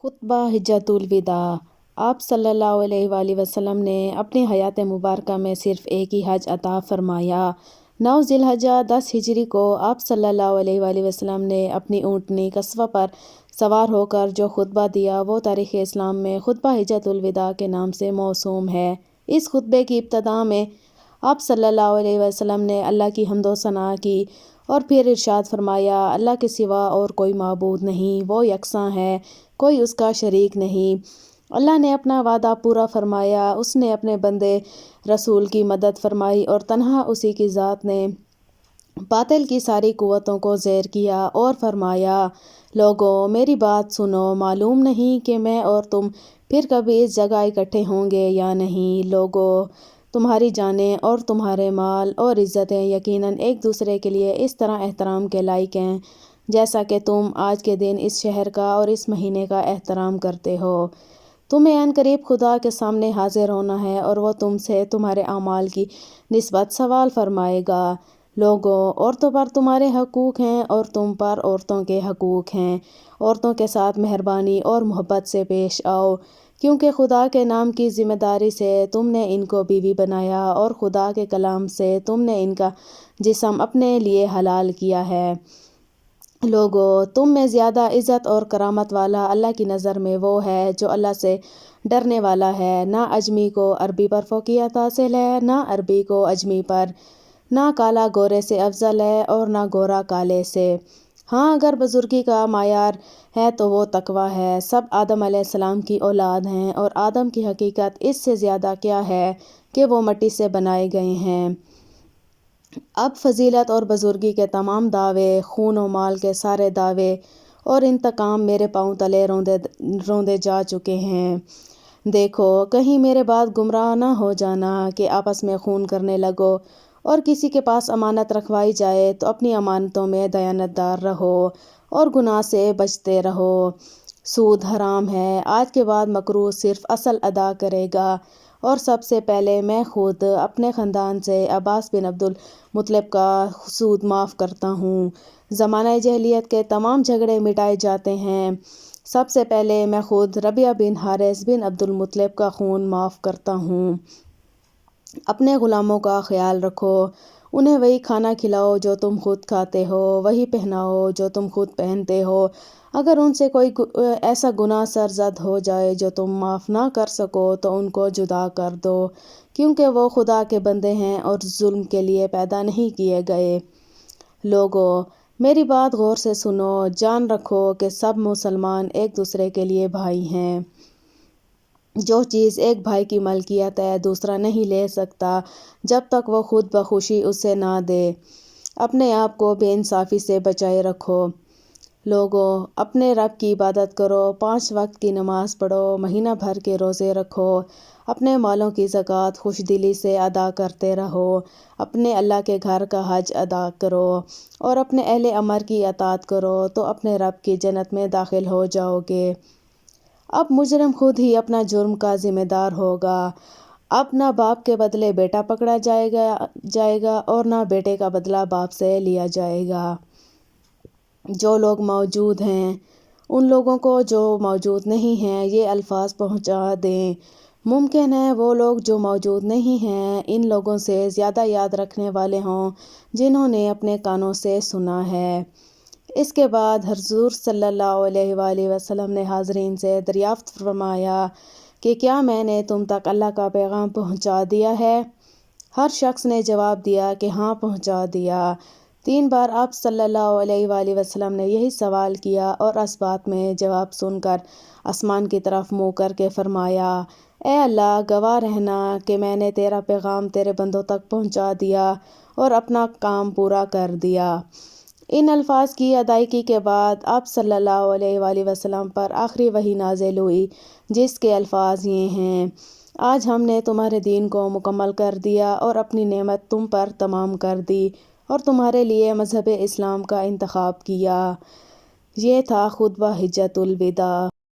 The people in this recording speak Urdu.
خطبہ حجۃ الوداع۔ آپ صلی اللہ علیہ وآلہ وسلم نے اپنی حیات مبارکہ میں صرف ایک ہی حج عطا فرمایا۔ 9 ذی الحجہ 10 ہجری کو آپ صلی اللہ علیہ وآلہ وسلم نے اپنی اونٹنی قصوہ پر سوار ہو کر جو خطبہ دیا وہ تاریخ اسلام میں خطبہ حجۃ الوداع کے نام سے موسوم ہے۔ اس خطبے کی ابتدا میں آپ صلی اللہ علیہ وسلم نے اللہ کی حمد و ثنا کی اور پھر ارشاد فرمایا، اللہ کے سوا اور کوئی معبود نہیں، وہ یکساں ہے، کوئی اس کا شریک نہیں۔ اللہ نے اپنا وعدہ پورا فرمایا، اس نے اپنے بندے رسول کی مدد فرمائی اور تنہا اسی کی ذات نے باطل کی ساری قوتوں کو زیر کیا اور فرمایا، لوگو میری بات سنو، معلوم نہیں کہ میں اور تم پھر کبھی اس جگہ اکٹھے ہوں گے یا نہیں۔ لوگو تمہاری جانیں اور تمہارے مال اور عزتیں یقیناً ایک دوسرے کے لیے اس طرح احترام کے لائق ہیں جیسا کہ تم آج کے دن اس شہر کا اور اس مہینے کا احترام کرتے ہو۔ تمہیں عنقریب قریب خدا کے سامنے حاضر ہونا ہے اور وہ تم سے تمہارے اعمال کی نسبت سوال فرمائے گا۔ لوگو عورتوں پر تمہارے حقوق ہیں اور تم پر عورتوں کے حقوق ہیں۔ عورتوں کے ساتھ مہربانی اور محبت سے پیش آؤ، کیونکہ خدا کے نام کی ذمہ داری سے تم نے ان کو بیوی بنایا اور خدا کے کلام سے تم نے ان کا جسم اپنے لیے حلال کیا ہے۔ لوگو تم میں زیادہ عزت اور کرامت والا اللہ کی نظر میں وہ ہے جو اللہ سے ڈرنے والا ہے۔ نہ اجمی کو عربی پر فوقیت حاصل ہے، نہ عربی کو اجمی پر، نہ کالا گورے سے افضل ہے اور نہ گورا کالے سے۔ ہاں اگر بزرگی کا معیار ہے تو وہ تقویٰ ہے۔ سب آدم علیہ السلام کی اولاد ہیں اور آدم کی حقیقت اس سے زیادہ کیا ہے کہ وہ مٹی سے بنائے گئے ہیں۔ اب فضیلت اور بزرگی کے تمام دعوے، خون و مال کے سارے دعوے اور انتقام میرے پاؤں تلے روندے جا چکے ہیں۔ دیکھو کہیں میرے بعد گمراہ نہ ہو جانا کہ آپس میں خون کرنے لگو، اور کسی کے پاس امانت رکھوائی جائے تو اپنی امانتوں میں دیانتدار رہو اور گناہ سے بچتے رہو۔ سود حرام ہے، آج کے بعد مکروہ صرف اصل ادا کرے گا، اور سب سے پہلے میں خود اپنے خاندان سے عباس بن عبد المطلب کا سود معاف کرتا ہوں۔ زمانہ جاہلیت کے تمام جھگڑے مٹائے جاتے ہیں۔ سب سے پہلے میں خود ربیعہ بن حارث بن عبد المطلب کا خون معاف کرتا ہوں۔ اپنے غلاموں کا خیال رکھو، انہیں وہی کھانا کھلاؤ جو تم خود کھاتے ہو، وہی پہناؤ جو تم خود پہنتے ہو۔ اگر ان سے کوئی ایسا گناہ سرزد ہو جائے جو تم معاف نہ کر سکو تو ان کو جدا کر دو، کیونکہ وہ خدا کے بندے ہیں اور ظلم کے لیے پیدا نہیں کیے گئے۔ لوگو میری بات غور سے سنو، جان رکھو کہ سب مسلمان ایک دوسرے کے لیے بھائی ہیں۔ جو چیز ایک بھائی کی ملکیت ہے دوسرا نہیں لے سکتا جب تک وہ خود بخوشی اسے نہ دے۔ اپنے آپ کو بے انصافی سے بچائے رکھو۔ لوگو اپنے رب کی عبادت کرو، 5 وقت کی نماز پڑھو، مہینہ بھر کے روزے رکھو، اپنے مالوں کی زکوٰۃ خوش دلی سے ادا کرتے رہو، اپنے اللہ کے گھر کا حج ادا کرو اور اپنے اہل امر کی اطاعت کرو تو اپنے رب کی جنت میں داخل ہو جاؤ گے۔ اب مجرم خود ہی اپنا جرم کا ذمہ دار ہوگا۔ اب نہ باپ کے بدلے بیٹا پکڑا جائے گا اور نہ بیٹے کا بدلہ باپ سے لیا جائے گا۔ جو لوگ موجود ہیں ان لوگوں کو جو موجود نہیں ہیں یہ الفاظ پہنچا دیں۔ ممکن ہے وہ لوگ جو موجود نہیں ہیں ان لوگوں سے زیادہ یاد رکھنے والے ہوں جنہوں نے اپنے کانوں سے سنا ہے۔ اس کے بعد حضور صلی اللہ علیہ وآلہ وسلم نے حاضرین سے دریافت فرمایا کہ کیا میں نے تم تک اللہ کا پیغام پہنچا دیا ہے؟ ہر شخص نے جواب دیا کہ ہاں پہنچا دیا۔ 3 بار آپ صلی اللہ علیہ وآلہ وسلم نے یہی سوال کیا اور اس بات میں جواب سن کر آسمان کی طرف منہ کر کے فرمایا، اے اللہ گواہ رہنا کہ میں نے تیرا پیغام تیرے بندوں تک پہنچا دیا اور اپنا کام پورا کر دیا۔ ان الفاظ کی ادائیگی کے بعد آپ صلی اللہ علیہ وآلہ وسلم پر آخری وحی نازل ہوئی جس کے الفاظ یہ ہیں، آج ہم نے تمہارے دین کو مکمل کر دیا اور اپنی نعمت تم پر تمام کر دی اور تمہارے لیے مذہب اسلام کا انتخاب کیا۔ یہ تھا خطبہ حجۃ الوداع۔